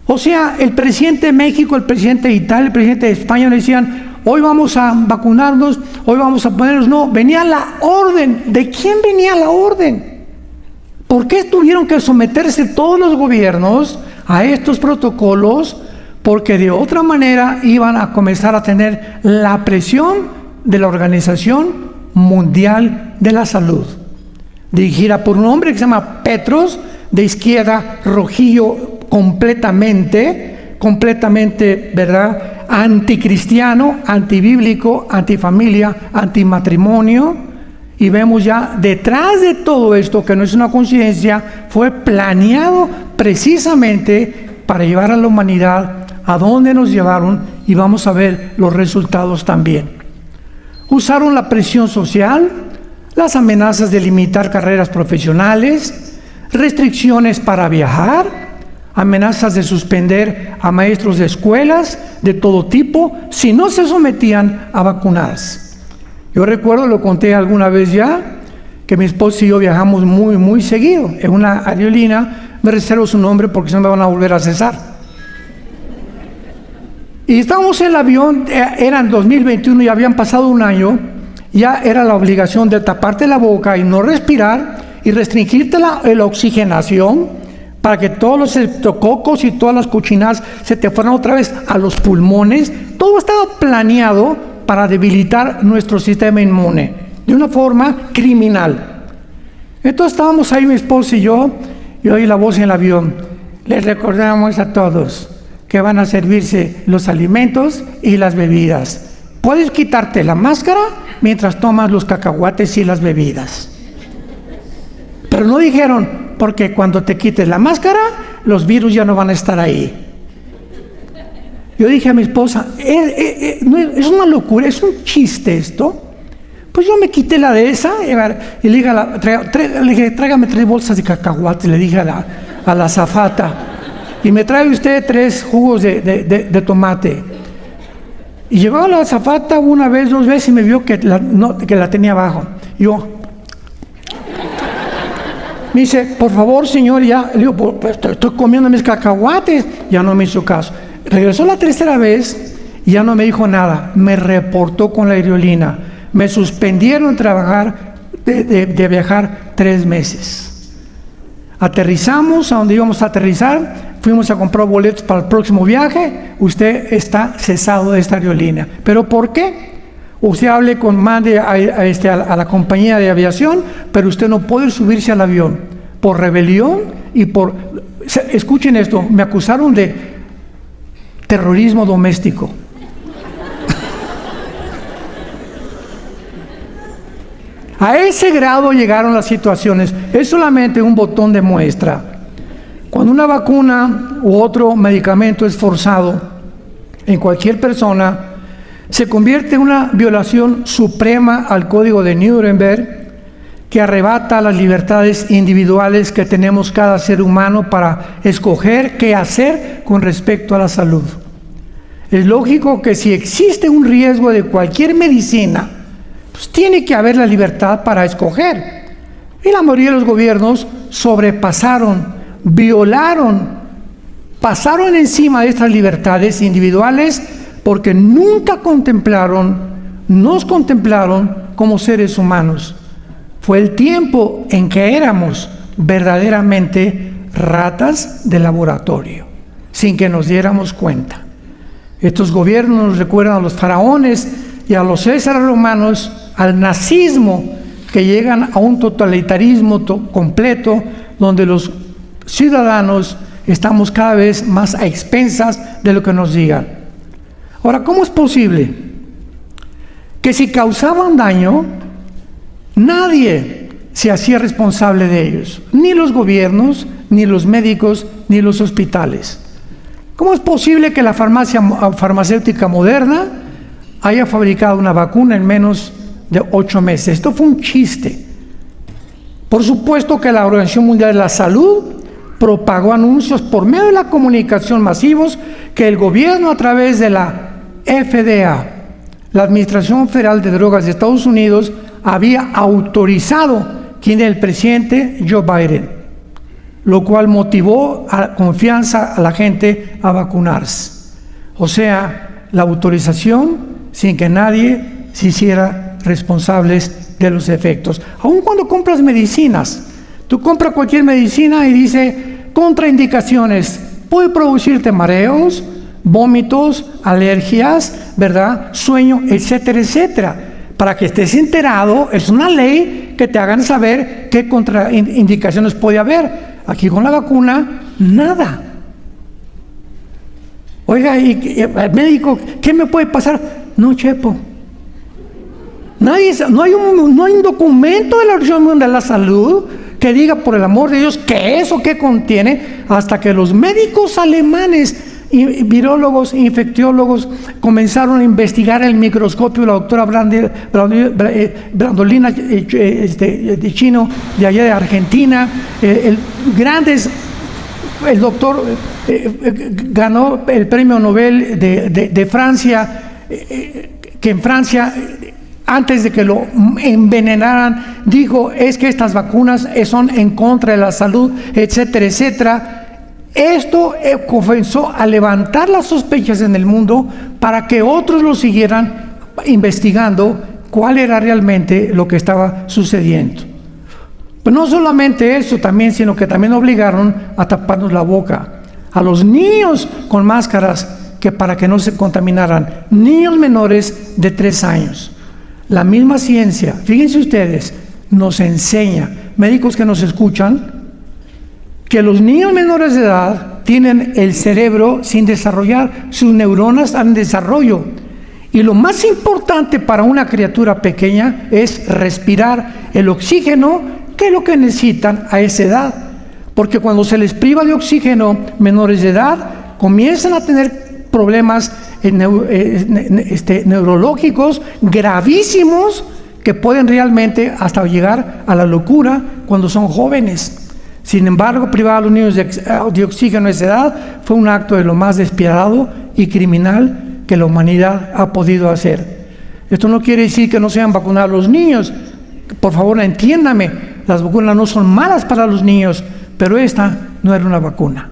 O sea, el presidente de México, el presidente de Italia, el presidente de España le decían: hoy vamos a vacunarnos, hoy vamos a ponernos. No, venía la orden. ¿De quién venía la orden? ¿Por qué tuvieron que someterse todos los gobiernos a estos protocolos? Porque de otra manera iban a comenzar a tener la presión de la Organización Mundial de la Salud, dirigida por un hombre que se llama Petros, de izquierda, rojillo completamente, ¿verdad?, anticristiano, antibíblico, antifamilia, antimatrimonio. Y vemos ya detrás de todo esto, que no es una coincidencia, fue planeado precisamente para llevar a la humanidad a donde nos llevaron, y vamos a ver los resultados también. Usaron la presión social, las amenazas de limitar carreras profesionales, restricciones para viajar, amenazas de suspender a maestros de escuelas de todo tipo si no se sometían a vacunarse. Yo recuerdo, lo conté alguna vez ya, que mi esposo y yo viajamos muy seguido en una aerolínea. Me reservo su nombre porque si no me van a volver a cesar. Y estábamos en el avión, era en 2021 y habían pasado un año. Ya era la obligación de taparte la boca y no respirar y restringirte la oxigenación para que todos los estreptococos y todas las cochinadas se te fueran otra vez a los pulmones. Todo estaba planeado para debilitar nuestro sistema inmune de una forma criminal. Entonces estábamos ahí mi esposo y yo oí la voz en el avión: les recordamos a todos que van a servirse los alimentos y las bebidas. Puedes quitarte la máscara mientras tomas los cacahuates y las bebidas. Pero no dijeron: porque cuando te quites la máscara, los virus ya no van a estar ahí. Yo dije a mi esposa: es una locura, es un chiste esto. Pues yo me quité la de esa y le dije: tráigame 3 bolsas de cacahuates, le dije a la azafata, y me trae usted 3 jugos de tomate. Y llegó la azafata una vez, 2 veces, y me vio que la tenía abajo. Yo me dice: por favor, señor, ya. Le digo: pues estoy comiendo mis cacahuates. Ya no me hizo caso. Regresó la 3ª vez y ya no me dijo nada. Me reportó con la aerolínea. Me suspendieron de viajar 3 meses. Aterrizamos a donde íbamos a aterrizar. Fuimos a comprar boletos para el próximo viaje. Usted está cesado de esta aerolínea. ¿Pero por qué? Usted mande a la compañía de aviación, pero usted no puede subirse al avión por rebelión y por... Escuchen esto, me acusaron de terrorismo doméstico. A ese grado llegaron las situaciones. Es solamente un botón de muestra. Cuando una vacuna u otro medicamento es forzado en cualquier persona, se convierte en una violación suprema al Código de Nuremberg, que arrebata las libertades individuales que tenemos cada ser humano para escoger qué hacer con respecto a la salud. Es lógico que si existe un riesgo de cualquier medicina, pues tiene que haber la libertad para escoger. Y la mayoría de los gobiernos sobrepasaron, violaron, pasaron encima de estas libertades individuales porque nunca nos contemplaron como seres humanos. fue el tiempo en que éramos verdaderamente ratas de laboratorio, sin que nos diéramos cuenta. Estos gobiernos nos recuerdan a los faraones y a los césares romanos, al nazismo, que llegan a un totalitarismo completo, donde los ciudadanos estamos cada vez más a expensas de lo que nos digan. Ahora, ¿cómo es posible que si causaban daño, nadie se hacía responsable de ellos? Ni los gobiernos, ni los médicos, ni los hospitales. ¿Cómo es posible que la farmacéutica Moderna haya fabricado una vacuna en menos de 8 meses? Esto fue un chiste. Por supuesto que la Organización Mundial de la Salud propagó anuncios por medio de la comunicación masivos que el gobierno, a través de la FDA, la Administración Federal de Drogas de Estados Unidos, había autorizado quién era el presidente Joe Biden, lo cual motivó a confianza a la gente a vacunarse. O sea, la autorización sin que nadie se hiciera responsables de los efectos. Aun cuando compras medicinas, tú compras cualquier medicina y dice contraindicaciones, puede producirte mareos, vómitos, alergias, ¿verdad? Sueño, etcétera, etcétera. Para que estés enterado, es una ley que te hagan saber qué contraindicaciones puede haber. Aquí con la vacuna, nada. Oiga, y el médico, ¿qué me puede pasar? No, chepo. No hay un documento de la Organización Mundial de la Salud que diga, por el amor de Dios, que eso que contiene, hasta que los médicos alemanes, virólogos, infectólogos, comenzaron a investigar el microscopio. La doctora Brandolina de Chino, de allá de Argentina, el doctor ganó el premio Nobel de Francia, que en Francia, antes de que lo envenenaran, dijo, es que estas vacunas son en contra de la salud, etcétera, etcétera. Esto comenzó a levantar las sospechas en el mundo para que otros lo siguieran investigando cuál era realmente lo que estaba sucediendo. Pero no solamente eso también, sino que también obligaron a taparnos la boca a los niños con máscaras, que para que no se contaminaran, niños menores de 3 años. La misma ciencia, fíjense ustedes, nos enseña, médicos que nos escuchan, que los niños menores de edad tienen el cerebro sin desarrollar, sus neuronas están en desarrollo. Y lo más importante para una criatura pequeña es respirar el oxígeno, que es lo que necesitan a esa edad. Porque cuando se les priva de oxígeno, menores de edad comienzan a tener problemas neurológicos gravísimos, que pueden realmente hasta llegar a la locura cuando son jóvenes. Sin embargo, privar a los niños de oxígeno a esa edad fue un acto de lo más despiadado y criminal que la humanidad ha podido hacer. Esto no quiere decir que no sean vacunados los niños. Por favor, entiéndame, las vacunas no son malas para los niños, pero esta no era una vacuna.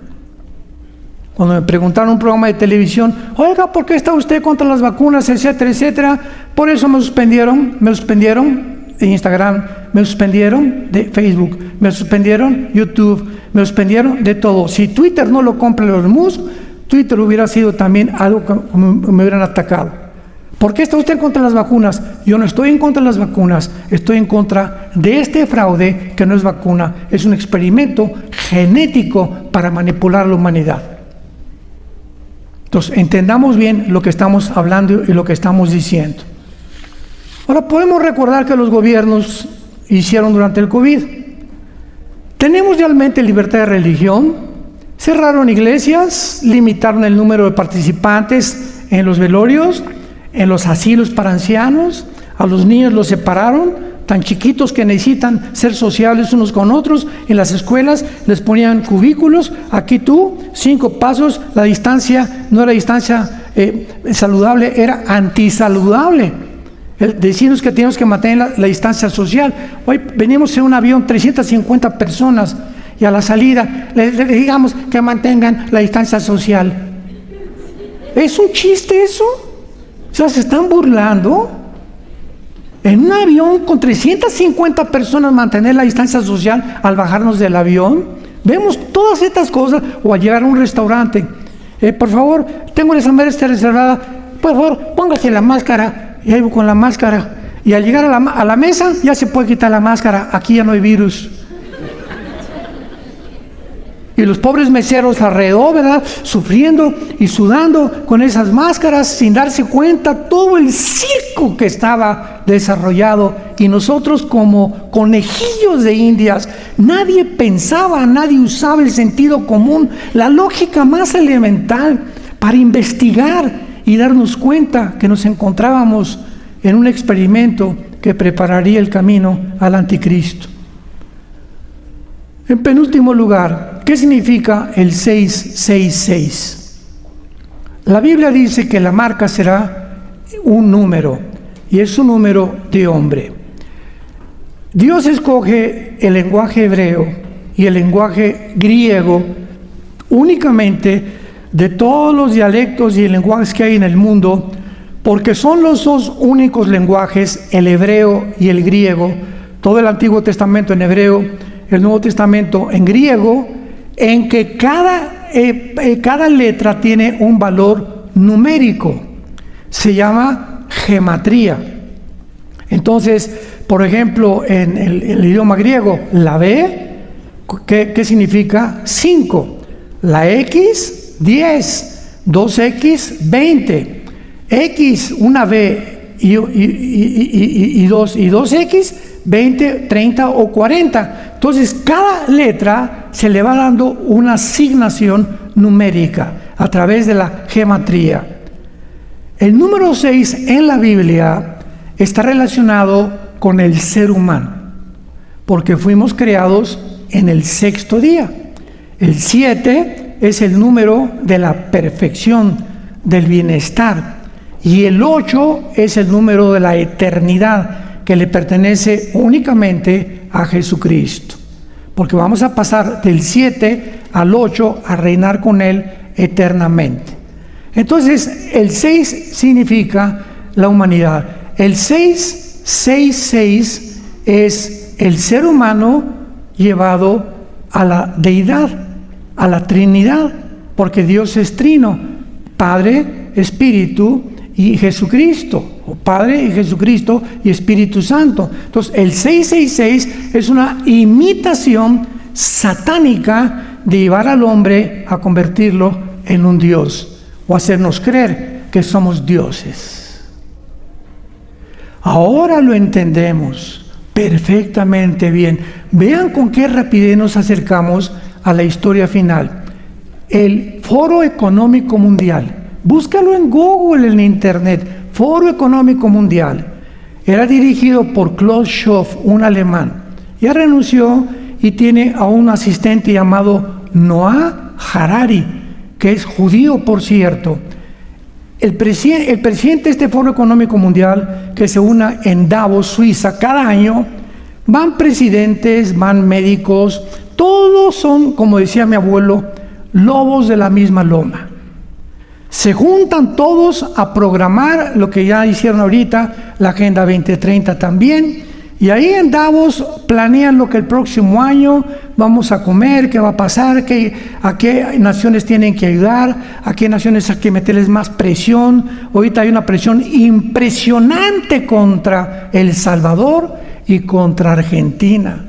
Cuando me preguntaron en un programa de televisión, oiga, ¿por qué está usted contra las vacunas, etcétera, etcétera? Por eso me suspendieron de Instagram, me suspendieron de Facebook, me suspendieron YouTube, me suspendieron de todo. Si Twitter no lo compra los Musk, Twitter hubiera sido también algo que me hubieran atacado. ¿Por qué está usted contra las vacunas? Yo no estoy en contra de las vacunas, estoy en contra de este fraude que no es vacuna, es un experimento genético para manipular a la humanidad. Entonces, entendamos bien lo que estamos hablando y lo que estamos diciendo. Ahora, podemos recordar que los gobiernos hicieron durante el COVID. ¿Tenemos realmente libertad de religión? Cerraron iglesias, limitaron el número de participantes en los velorios, en los asilos para ancianos, a los niños los separaron, tan chiquitos que necesitan ser sociables unos con otros. En las escuelas les ponían cubículos, aquí tú, 5 pasos, la distancia no era distancia saludable, era antisaludable. Decimos que tenemos que mantener la distancia social. Hoy venimos en un avión, 350 personas, y a la salida les digamos que mantengan la distancia social. ¿Es un chiste eso? O sea, ¿se están burlando? En un avión con 350 personas mantener la distancia social al bajarnos del avión. Vemos todas estas cosas. O al llegar a un restaurante. Por favor, tengo esa mesa reservada. Por favor, póngase la máscara. Y ahí voy con la máscara. Y al llegar a la mesa, ya se puede quitar la máscara. Aquí ya no hay virus. Y los pobres meseros alrededor, ¿verdad? Sufriendo y sudando con esas máscaras sin darse cuenta todo el circo que estaba desarrollado. Y nosotros como conejillos de indias, nadie pensaba, nadie usaba el sentido común, la lógica más elemental para investigar y darnos cuenta que nos encontrábamos en un experimento que prepararía el camino al anticristo. En penúltimo lugar, ¿qué significa el 666? La Biblia dice que la marca será un número, y es un número de hombre. Dios escoge el lenguaje hebreo y el lenguaje griego únicamente de todos los dialectos y lenguajes que hay en el mundo, porque son los dos únicos lenguajes, el hebreo y el griego, todo el Antiguo Testamento en hebreo, el Nuevo Testamento en griego, en que cada letra tiene un valor numérico. Se llama gematría. Entonces, por ejemplo, en el idioma griego, la B, ¿qué significa? 5. La X, 10. 2X, 20. X, una B y 2X, 20, 30 o 40. Entonces, cada letra se le va dando una asignación numérica a través de la gematría. El número 6 en la Biblia está relacionado con el ser humano, porque fuimos creados en el sexto día. El 7 es el número de la perfección, del bienestar, y el 8 es el número de la eternidad, que le pertenece únicamente a Jesucristo, porque vamos a pasar del 7 al 8 a reinar con Él eternamente. Entonces, el 6 significa la humanidad. El 666 es el ser humano llevado a la deidad, a la Trinidad, porque Dios es trino, Padre, Espíritu y Jesucristo, o Padre y Jesucristo y Espíritu Santo. Entonces, el 666 es una imitación satánica de llevar al hombre a convertirlo en un Dios, o hacernos creer que somos dioses. Ahora lo entendemos perfectamente bien. Vean con qué rapidez nos acercamos a la historia final. El Foro Económico Mundial. Búscalo en Google, en Internet. Foro Económico Mundial. Era dirigido por Klaus Schwab, un alemán. Ya renunció y tiene a un asistente llamado Noah Harari, que es judío, por cierto. El presidente de este Foro Económico Mundial, que se une en Davos, Suiza, cada año, van presidentes, van médicos, todos son, como decía mi abuelo, lobos de la misma loma. Se juntan todos a programar lo que ya hicieron ahorita, la Agenda 2030 también, y ahí en Davos planean lo que el próximo año vamos a comer, qué va a pasar, a qué naciones tienen que ayudar, a qué naciones hay que meterles más presión. Ahorita hay una presión impresionante contra El Salvador y contra Argentina,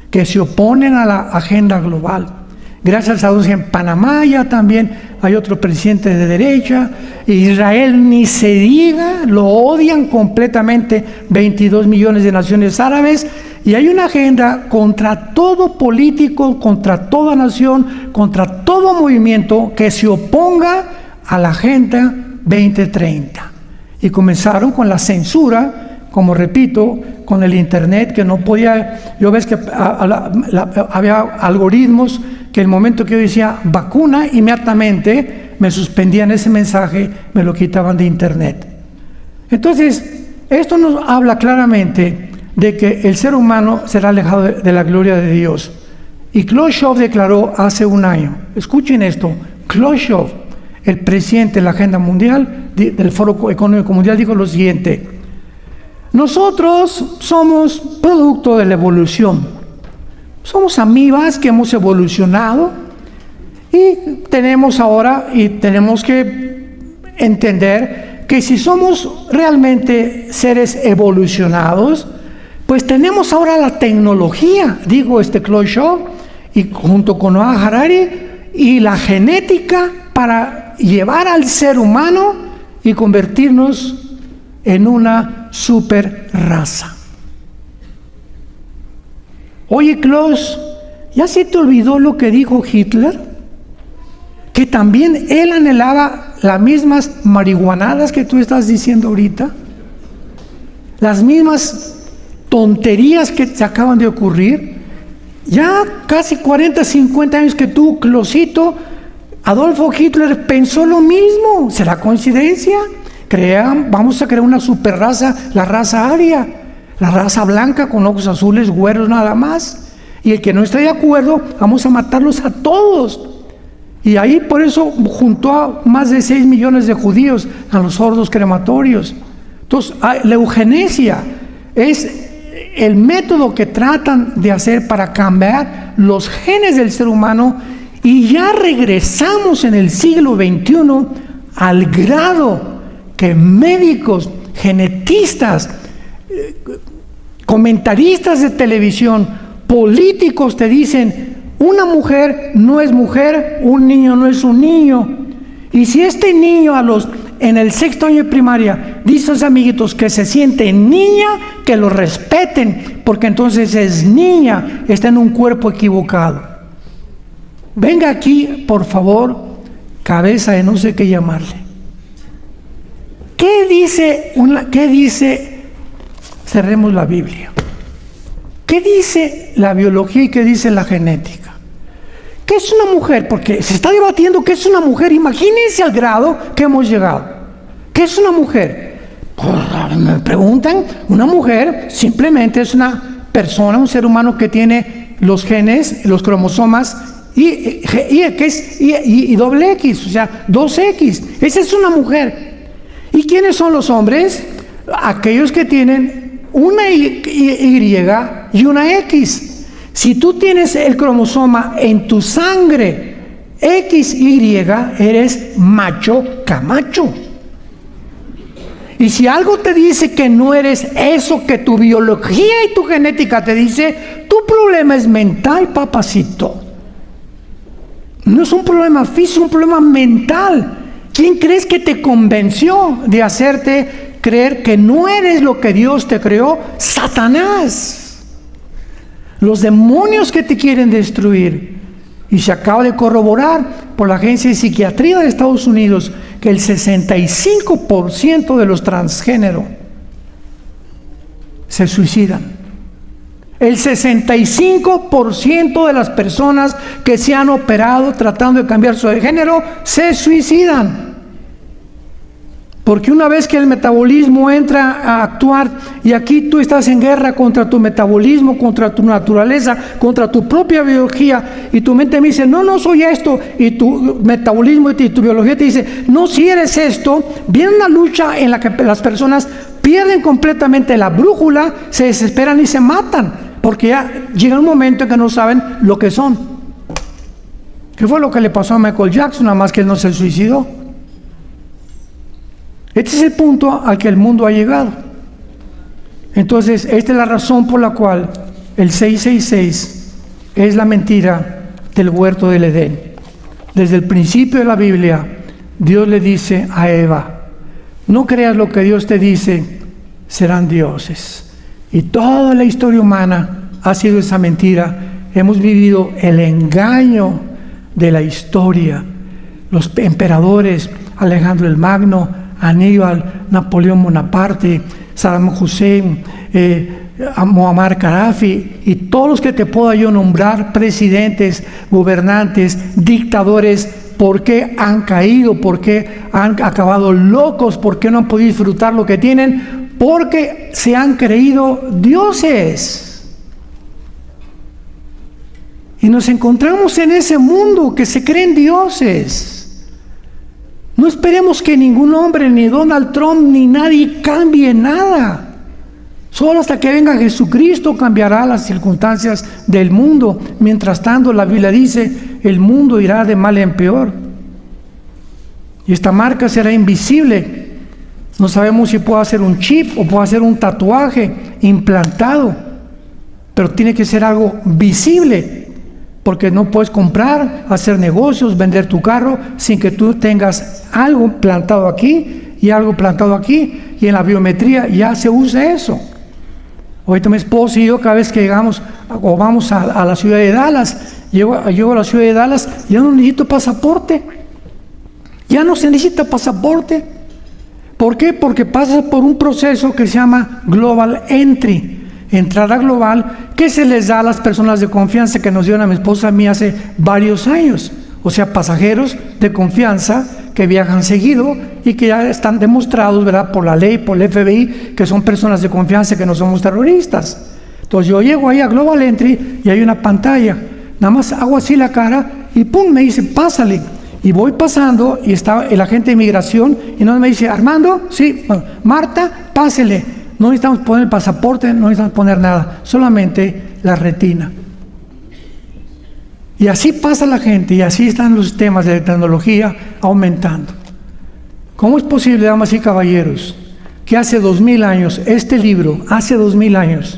que se oponen a la agenda global. Gracias a Dios en Panamá ya también hay otro presidente de derecha. Israel ni se diga, lo odian completamente 22 millones de naciones árabes. Y hay una agenda contra todo político, contra toda nación, contra todo movimiento que se oponga a la Agenda 2030. Y comenzaron con la censura, como repito, con el internet, que no podía. Yo ves que había algoritmos que el momento que yo decía vacuna, inmediatamente me suspendían ese mensaje, me lo quitaban de internet. Entonces, esto nos habla claramente de que el ser humano será alejado de la gloria de Dios. Y Klaus Schwab declaró hace un año, escuchen esto, Klaus Schwab, el presidente de la Agenda Mundial, del Foro Económico Mundial, dijo lo siguiente: Nosotros somos producto de la evolución. Somos amibas que hemos evolucionado y tenemos que entender que si somos realmente seres evolucionados, pues tenemos ahora la tecnología, Claude Shaw, y junto con Noah Harari, y la genética para llevar al ser humano y convertirnos en una super raza. Oye, Klaus, ¿ya se te olvidó lo que dijo Hitler? Que también él anhelaba las mismas marihuanadas que tú estás diciendo ahorita, las mismas tonterías que te acaban de ocurrir. Ya casi 40, 50 años que tú, Klausito, Adolfo Hitler pensó lo mismo. ¿Será coincidencia? Vamos a crear una superraza, la raza aria, la raza blanca con ojos azules, güeros nada más. Y el que no esté de acuerdo, vamos a matarlos a todos. Y ahí por eso juntó a más de 6 millones de judíos a los hornos crematorios. Entonces, la eugenesia es el método que tratan de hacer para cambiar los genes del ser humano, y ya regresamos en el siglo XXI al grado que médicos, genetistas, comentaristas de televisión, políticos te dicen: una mujer no es mujer, un niño no es un niño. Y si este niño en el 6º año de primaria dice a sus amiguitos que se siente niña, que lo respeten, porque entonces es niña, está en un cuerpo equivocado. Venga aquí, por favor, cabeza de no sé qué llamarle. ¿Qué dice? Cerremos la Biblia. ¿Qué dice la biología y qué dice la genética? ¿Qué es una mujer? Porque se está debatiendo qué es una mujer. Imagínense al grado que hemos llegado. ¿Qué es una mujer? Me preguntan, una mujer simplemente es una persona, un ser humano que tiene los genes, los cromosomas y doble X, o sea, 2X. Esa es una mujer. ¿Y quiénes son los hombres? Aquellos que tienen una Y y una X. Si tú tienes el cromosoma en tu sangre XY, eres macho camacho. Y si algo te dice que no eres eso que tu biología y tu genética te dice, tu problema es mental, papacito. No es un problema físico, es un problema mental. ¿Quién crees que te convenció de hacerte creer que no eres lo que Dios te creó? Satanás. Los demonios que te quieren destruir. Y se acaba de corroborar por la Agencia de Psiquiatría de Estados Unidos que el 65% de los transgénero se suicidan. El 65% de las personas que se han operado tratando de cambiar su género se suicidan. Porque una vez que el metabolismo entra a actuar, y aquí tú estás en guerra contra tu metabolismo, contra tu naturaleza, contra tu propia biología, y tu mente me dice, no soy esto, y tu metabolismo y tu biología te dice, no, si eres esto, viene una lucha en la que las personas pierden completamente la brújula, se desesperan y se matan, porque ya llega un momento en que no saben lo que son. ¿Qué fue lo que le pasó a Michael Jackson? Nada más que él no se suicidó. Este es el punto al que el mundo ha llegado. Entonces, esta es la razón por la cual el 666 es la mentira del huerto del Edén. Desde el principio de la Biblia, Dios le dice a Eva, no creas lo que Dios te dice, serán dioses. Y toda la historia humana ha sido esa mentira. Hemos vivido el engaño de la historia. Los emperadores, Alejandro el Magno, Aníbal, Napoleón Bonaparte, Saddam Hussein, Muammar Gaddafi y todos los que te pueda yo nombrar, presidentes, gobernantes, dictadores, ¿por qué han caído? ¿Por qué han acabado locos? ¿Por qué no han podido disfrutar lo que tienen? Porque se han creído dioses. Y nos encontramos en ese mundo que se creen dioses. No esperemos que ningún hombre, ni Donald Trump, ni nadie cambie nada. Solo hasta que venga Jesucristo cambiará las circunstancias del mundo. Mientras tanto, la Biblia dice, el mundo irá de mal en peor. Y esta marca será invisible. No sabemos si puede ser un chip o puede ser un tatuaje implantado, pero tiene que ser algo visible, porque no puedes comprar, hacer negocios, vender tu carro sin que tú tengas algo plantado aquí y algo plantado aquí, y en la biometría ya se usa eso. Ahorita mi esposo y yo, cada vez que llegamos o vamos a la ciudad de Dallas, llego a la ciudad de Dallas, ya no necesito pasaporte. Ya no se necesita pasaporte. ¿Por qué? Porque pasa por un proceso que se llama Global Entry, entrada global, que se les da a las personas de confianza que nos dieron a mi esposa y a mí hace varios años. O sea, pasajeros de confianza que viajan seguido y que ya están demostrados, ¿verdad?, por la ley, por el FBI, que son personas de confianza, que no somos terroristas. Entonces yo llego ahí a Global Entry y hay una pantalla. Nada más hago así la cara y ¡pum!, me dice, pásale. Y voy pasando y está el agente de inmigración y no me dice, Armando, sí, bueno, Marta, pásele. No necesitamos poner el pasaporte, no necesitamos poner nada, solamente la retina. Y así pasa la gente, y así están los temas de tecnología aumentando. ¿Cómo es posible, damas y caballeros, que hace 2000 años, este libro, hace 2000 años,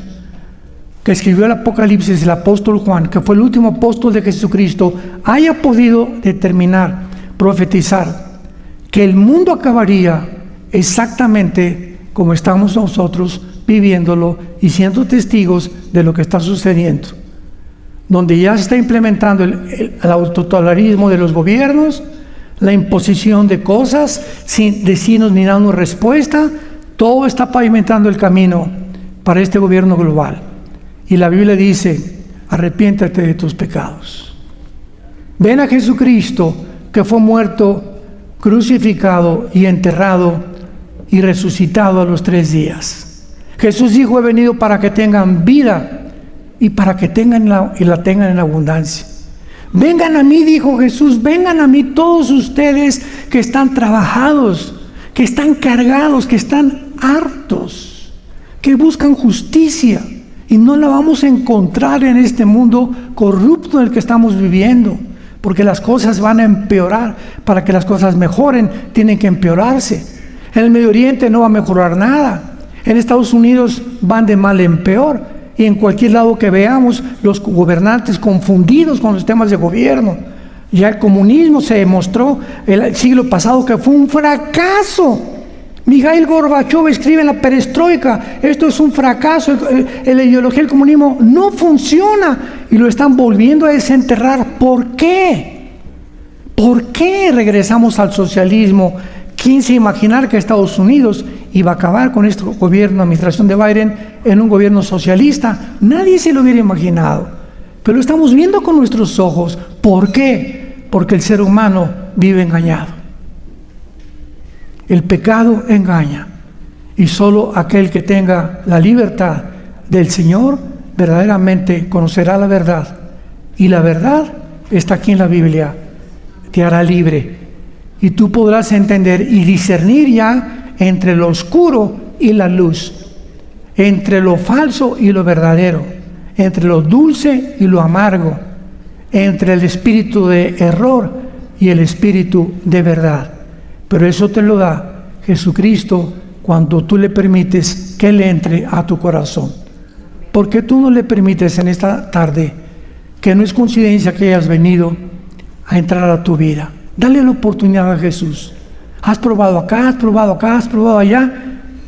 que escribió el Apocalipsis el apóstol Juan, que fue el último apóstol de Jesucristo, haya podido determinar, profetizar, que el mundo acabaría exactamente como estamos nosotros viviéndolo y siendo testigos de lo que está sucediendo? Donde ya se está implementando el autototalarismo de los gobiernos, la imposición de cosas sin decirnos ni darnos respuesta. Todo está pavimentando el camino para este gobierno global. Y la Biblia dice, arrepiéntate de tus pecados. Ven a Jesucristo, que fue muerto, crucificado y enterrado y resucitado a los 3 días. Jesús dijo, he venido para que tengan vida y para que tengan y la tengan en abundancia. Vengan a mí, dijo Jesús, vengan a mí todos ustedes que están trabajados, que están cargados, que están hartos, que buscan justicia. Y no la vamos a encontrar en este mundo corrupto en el que estamos viviendo, porque las cosas van a empeorar. Para que las cosas mejoren, tienen que empeorarse. En el Medio Oriente no va a mejorar nada. En Estados Unidos van de mal en peor. Y en cualquier lado que veamos, los gobernantes confundidos con los temas de gobierno. Ya el comunismo se demostró el siglo pasado que fue un fracaso. Mikhail Gorbachev escribe en la perestroika, esto es un fracaso, la ideología del comunismo no funciona y lo están volviendo a desenterrar. ¿Por qué? ¿Por qué regresamos al socialismo? ¿Quién se imaginar que Estados Unidos iba a acabar con este gobierno, administración de Biden, en un gobierno socialista? Nadie se lo hubiera imaginado, pero lo estamos viendo con nuestros ojos. ¿Por qué? Porque el ser humano vive engañado. El pecado engaña, y solo aquel que tenga la libertad del Señor verdaderamente conocerá la verdad, y la verdad está aquí en la Biblia, te hará libre, y tú podrás entender y discernir ya entre lo oscuro y la luz, entre lo falso y lo verdadero, entre lo dulce y lo amargo, entre el espíritu de error y el espíritu de verdad. Pero eso te lo da Jesucristo cuando tú le permites que Él entre a tu corazón. ¿Por qué tú no le permites en esta tarde, que no es coincidencia que hayas venido a entrar a tu vida? Dale la oportunidad a Jesús. Has probado acá, has probado acá, has probado allá.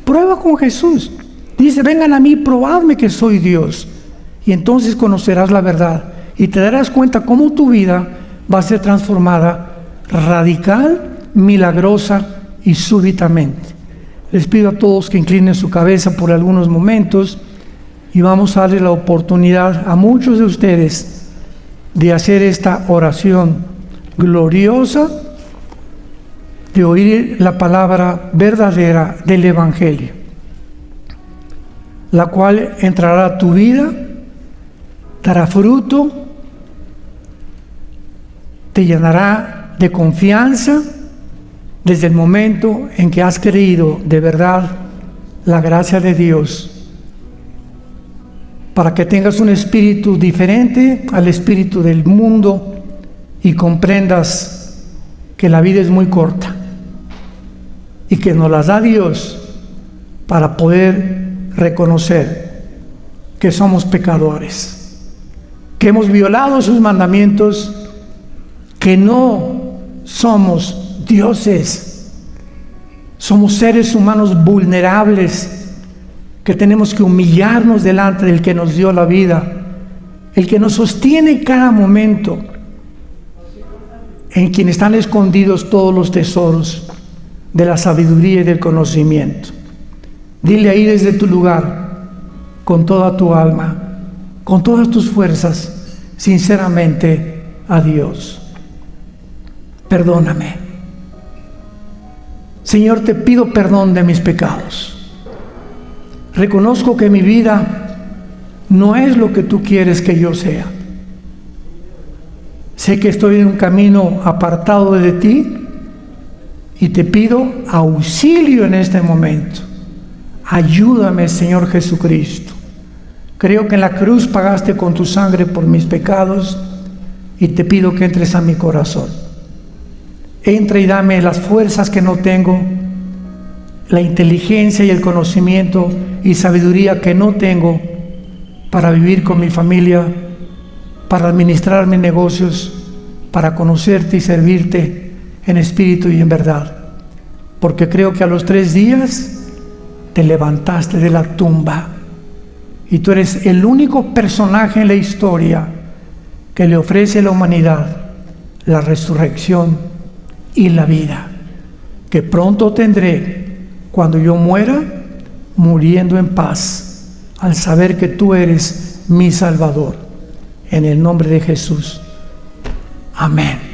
Prueba con Jesús. Dice, vengan a mí, probadme que soy Dios. Y entonces conocerás la verdad y te darás cuenta cómo tu vida va a ser transformada radical, milagrosa y súbitamente. Les pido a todos que inclinen su cabeza por algunos momentos y vamos a darle la oportunidad a muchos de ustedes de hacer esta oración gloriosa, de oír la palabra verdadera del Evangelio, la cual entrará a tu vida, dará fruto, te llenará de confianza desde el momento en que has creído de verdad la gracia de Dios para que tengas un espíritu diferente al espíritu del mundo y comprendas que la vida es muy corta y que nos las da Dios para poder reconocer que somos pecadores, que hemos violado sus mandamientos, que no somos dioses, somos seres humanos vulnerables, que tenemos que humillarnos delante del que nos dio la vida, el que nos sostiene en cada momento, en quien están escondidos todos los tesoros de la sabiduría y del conocimiento. Dile ahí desde tu lugar, con toda tu alma, con todas tus fuerzas, sinceramente, a Dios: perdóname. Señor, te pido perdón de mis pecados. Reconozco que mi vida no es lo que tú quieres que yo sea. Sé que estoy en un camino apartado de ti y te pido auxilio en este momento. Ayúdame, Señor Jesucristo. Creo que en la cruz pagaste con tu sangre por mis pecados y te pido que entres a mi corazón. Entra y dame las fuerzas que no tengo, la inteligencia y el conocimiento y sabiduría que no tengo para vivir con mi familia, para administrar mis negocios, para conocerte y servirte en espíritu y en verdad. Porque creo que a los 3 días te levantaste de la tumba y tú eres el único personaje en la historia que le ofrece a la humanidad la resurrección y la vida, que pronto tendré cuando yo muera, muriendo en paz, al saber que tú eres mi Salvador. En el nombre de Jesús. Amén.